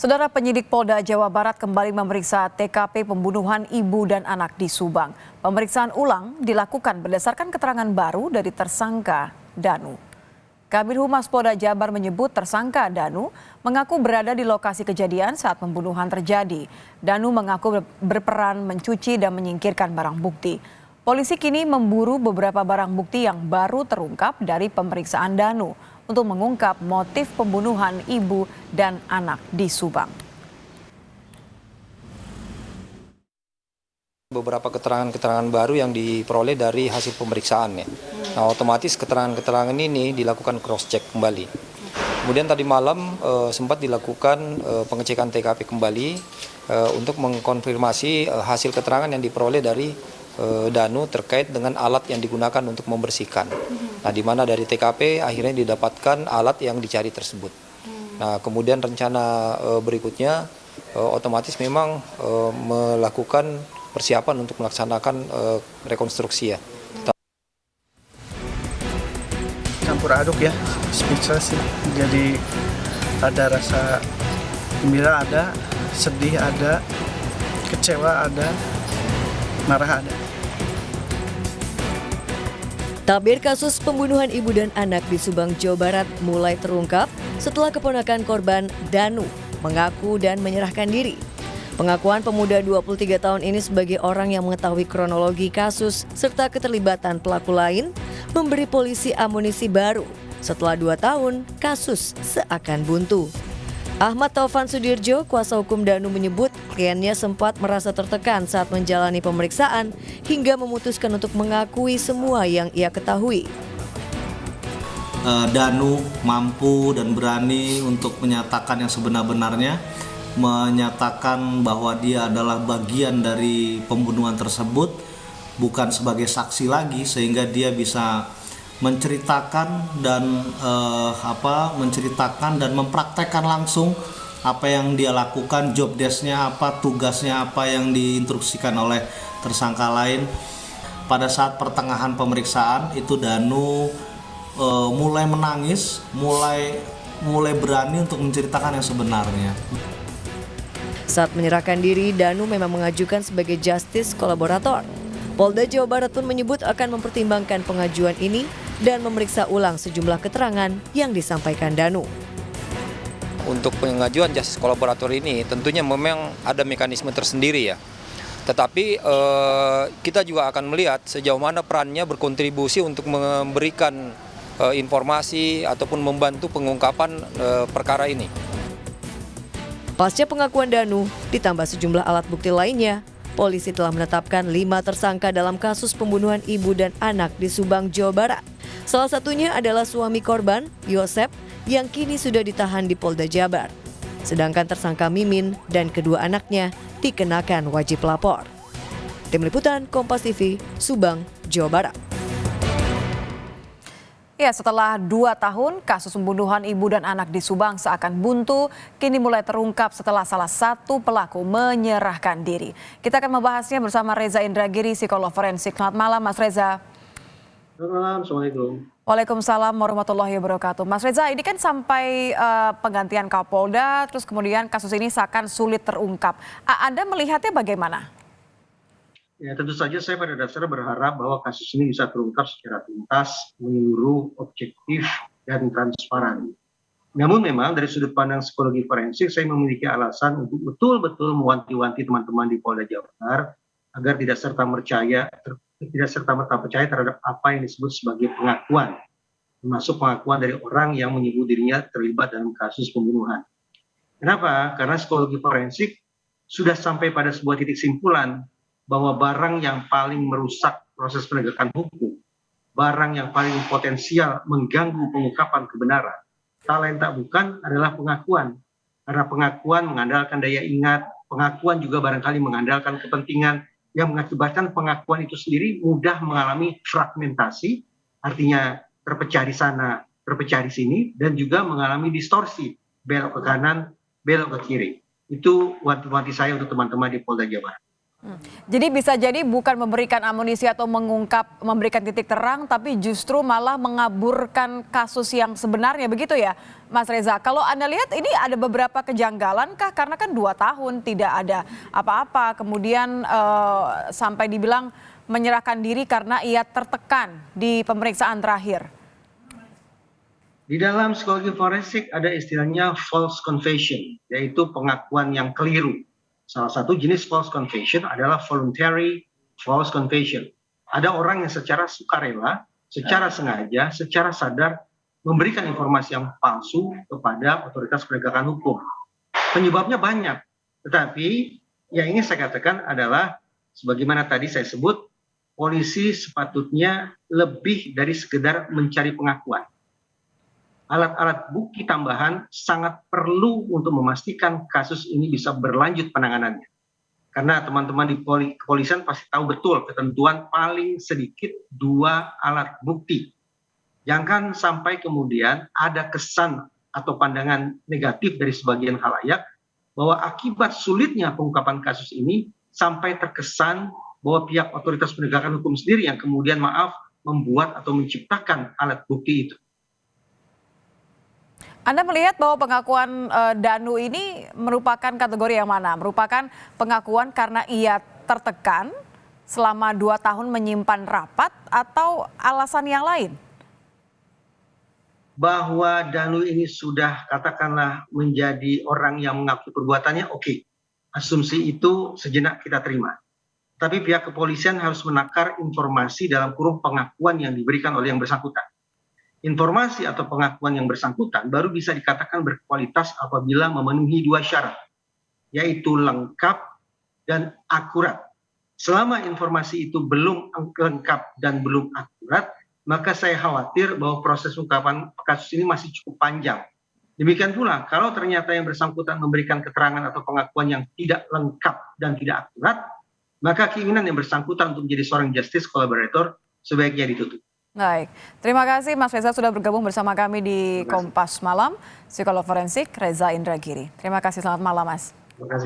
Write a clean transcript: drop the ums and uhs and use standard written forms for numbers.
Saudara penyidik Polda Jawa Barat kembali memeriksa TKP pembunuhan ibu dan anak di Subang. Pemeriksaan ulang dilakukan berdasarkan keterangan baru dari tersangka Danu. Kabid Humas Polda Jabar menyebut tersangka Danu mengaku berada di lokasi kejadian saat pembunuhan terjadi. Danu mengaku berperan mencuci dan menyingkirkan barang bukti. Polisi kini memburu beberapa barang bukti yang baru terungkap dari pemeriksaan Danu untuk mengungkap motif pembunuhan ibu dan anak di Subang. Beberapa keterangan-keterangan baru yang diperoleh dari hasil pemeriksaan ya. Nah, otomatis keterangan-keterangan ini dilakukan cross-check kembali. Kemudian tadi malam sempat dilakukan pengecekan TKP kembali untuk mengkonfirmasi hasil keterangan yang diperoleh dari Danu terkait dengan alat yang digunakan untuk membersihkan. Nah, di mana dari TKP akhirnya didapatkan alat yang dicari tersebut. Nah, kemudian rencana berikutnya otomatis memang melakukan persiapan untuk melaksanakan rekonstruksi ya. Campur aduk ya, speechless sih. Jadi ada rasa gembira ada, sedih ada, kecewa ada, marah ada. Tabir kasus pembunuhan ibu dan anak di Subang, Jawa Barat mulai terungkap setelah keponakan korban Danu mengaku dan menyerahkan diri. Pengakuan pemuda 23 tahun ini sebagai orang yang mengetahui kronologi kasus serta keterlibatan pelaku lain memberi polisi amunisi baru. Setelah 2 tahun, kasus seakan buntu. Ahmad Taufan Sudirjo, kuasa hukum Danu menyebut kliennya sempat merasa tertekan saat menjalani pemeriksaan hingga memutuskan untuk mengakui semua yang ia ketahui. Danu mampu dan berani untuk menyatakan yang sebenar-benarnya, menyatakan bahwa dia adalah bagian dari pembunuhan tersebut, bukan sebagai saksi lagi, sehingga dia bisa menceritakan dan mempraktekkan langsung apa yang dia lakukan, job desk-nya apa, tugasnya apa yang diinstruksikan oleh tersangka lain. Pada saat pertengahan pemeriksaan itu Danu mulai menangis, mulai berani untuk menceritakan yang sebenarnya. Saat menyerahkan diri, Danu memang mengajukan sebagai justice kolaborator. Polda Jawa Barat pun menyebut akan mempertimbangkan pengajuan ini dan memeriksa ulang sejumlah keterangan yang disampaikan Danu. Untuk pengajuan justice kolaborator ini tentunya memang ada mekanisme tersendiri ya. Tetapi kita juga akan melihat sejauh mana perannya berkontribusi untuk memberikan informasi ataupun membantu pengungkapan perkara ini. Pasca pengakuan Danu, ditambah sejumlah alat bukti lainnya, polisi telah menetapkan 5 tersangka dalam kasus pembunuhan ibu dan anak di Subang, Jawa Barat. Salah satunya adalah suami korban, Yosep, yang kini sudah ditahan di Polda Jabar. Sedangkan tersangka Mimin dan kedua anaknya dikenakan wajib lapor. Tim Liputan Kompas TV, Subang, Jawa Barat. Ya, setelah 2 tahun, kasus pembunuhan ibu dan anak di Subang seakan buntu, kini mulai terungkap setelah salah satu pelaku menyerahkan diri. Kita akan membahasnya bersama Reza Indragiri, psikolog forensik. Selamat malam, Mas Reza. Selamat malam, Assalamualaikum. Waalaikumsalam warahmatullahi wabarakatuh. Mas Reza, ini kan sampai penggantian Kapolda, terus kemudian kasus ini seakan sulit terungkap. Anda melihatnya bagaimana? Ya, tentu saja saya pada dasarnya berharap bahwa kasus ini bisa terungkap secara tuntas, menyeluruh, objektif, dan transparan. Namun memang dari sudut pandang psikologi forensik, saya memiliki alasan untuk betul-betul mewanti-wanti teman-teman di Polda Jawa Barat agar tidak serta-merta percaya terhadap apa yang disebut sebagai pengakuan, termasuk pengakuan dari orang yang menyebut dirinya terlibat dalam kasus pembunuhan. Kenapa? Karena psikologi forensik sudah sampai pada sebuah titik simpulan bahwa barang yang paling merusak proses penegakan hukum, barang yang paling potensial mengganggu pengungkapan kebenaran, tak lain tak bukan adalah pengakuan. Karena pengakuan mengandalkan daya ingat, pengakuan juga barangkali mengandalkan kepentingan yang mengakibatkan pengakuan itu sendiri mudah mengalami fragmentasi, artinya terpecah di sana, terpecah di sini, dan juga mengalami distorsi, belok ke kanan, belok ke kiri. Itu wanti-wanti saya untuk teman-teman di Polda Jawa Barat. Jadi bisa jadi bukan memberikan amunisi atau memberikan titik terang, tapi justru malah mengaburkan kasus yang sebenarnya, begitu ya Mas Reza? Kalau Anda lihat ini ada beberapa kejanggalan kah? Karena kan 2 tahun tidak ada apa-apa, kemudian sampai dibilang menyerahkan diri karena ia tertekan di pemeriksaan terakhir. Di dalam psikologi forensik ada istilahnya false confession, yaitu pengakuan yang keliru. Salah satu jenis false confession adalah voluntary false confession. Ada orang yang secara sukarela, secara sengaja, secara sadar memberikan informasi yang palsu kepada otoritas penegakan hukum. Penyebabnya banyak, tetapi yang ingin saya katakan adalah sebagaimana tadi saya sebut, polisi sepatutnya lebih dari sekedar mencari pengakuan. Alat-alat bukti tambahan sangat perlu untuk memastikan kasus ini bisa berlanjut penanganannya. Karena teman-teman di kepolisian pasti tahu betul ketentuan paling sedikit 2 alat bukti. Jangan sampai kemudian ada kesan atau pandangan negatif dari sebagian khalayak bahwa akibat sulitnya pengungkapan kasus ini sampai terkesan bahwa pihak otoritas penegakan hukum sendiri yang kemudian membuat atau menciptakan alat bukti itu. Anda melihat bahwa pengakuan Danu ini merupakan kategori yang mana? Merupakan pengakuan karena ia tertekan selama 2 tahun menyimpan rapat atau alasan yang lain? Bahwa Danu ini sudah katakanlah menjadi orang yang mengakui perbuatannya, oke. Asumsi itu sejenak kita terima. Tapi pihak kepolisian harus menakar informasi dalam kurung pengakuan yang diberikan oleh yang bersangkutan. Informasi atau pengakuan yang bersangkutan baru bisa dikatakan berkualitas apabila memenuhi 2 syarat, yaitu lengkap dan akurat. Selama informasi itu belum lengkap dan belum akurat, maka saya khawatir bahwa proses pengungkapan kasus ini masih cukup panjang. Demikian pula kalau ternyata yang bersangkutan memberikan keterangan atau pengakuan yang tidak lengkap dan tidak akurat, maka keinginan yang bersangkutan untuk menjadi seorang justice collaborator sebaiknya ditutup. Baik, terima kasih Mas Reza sudah bergabung bersama kami di Kompas Malam, psikolog forensik Reza Indragiri. Terima kasih, selamat malam Mas. Terima kasih.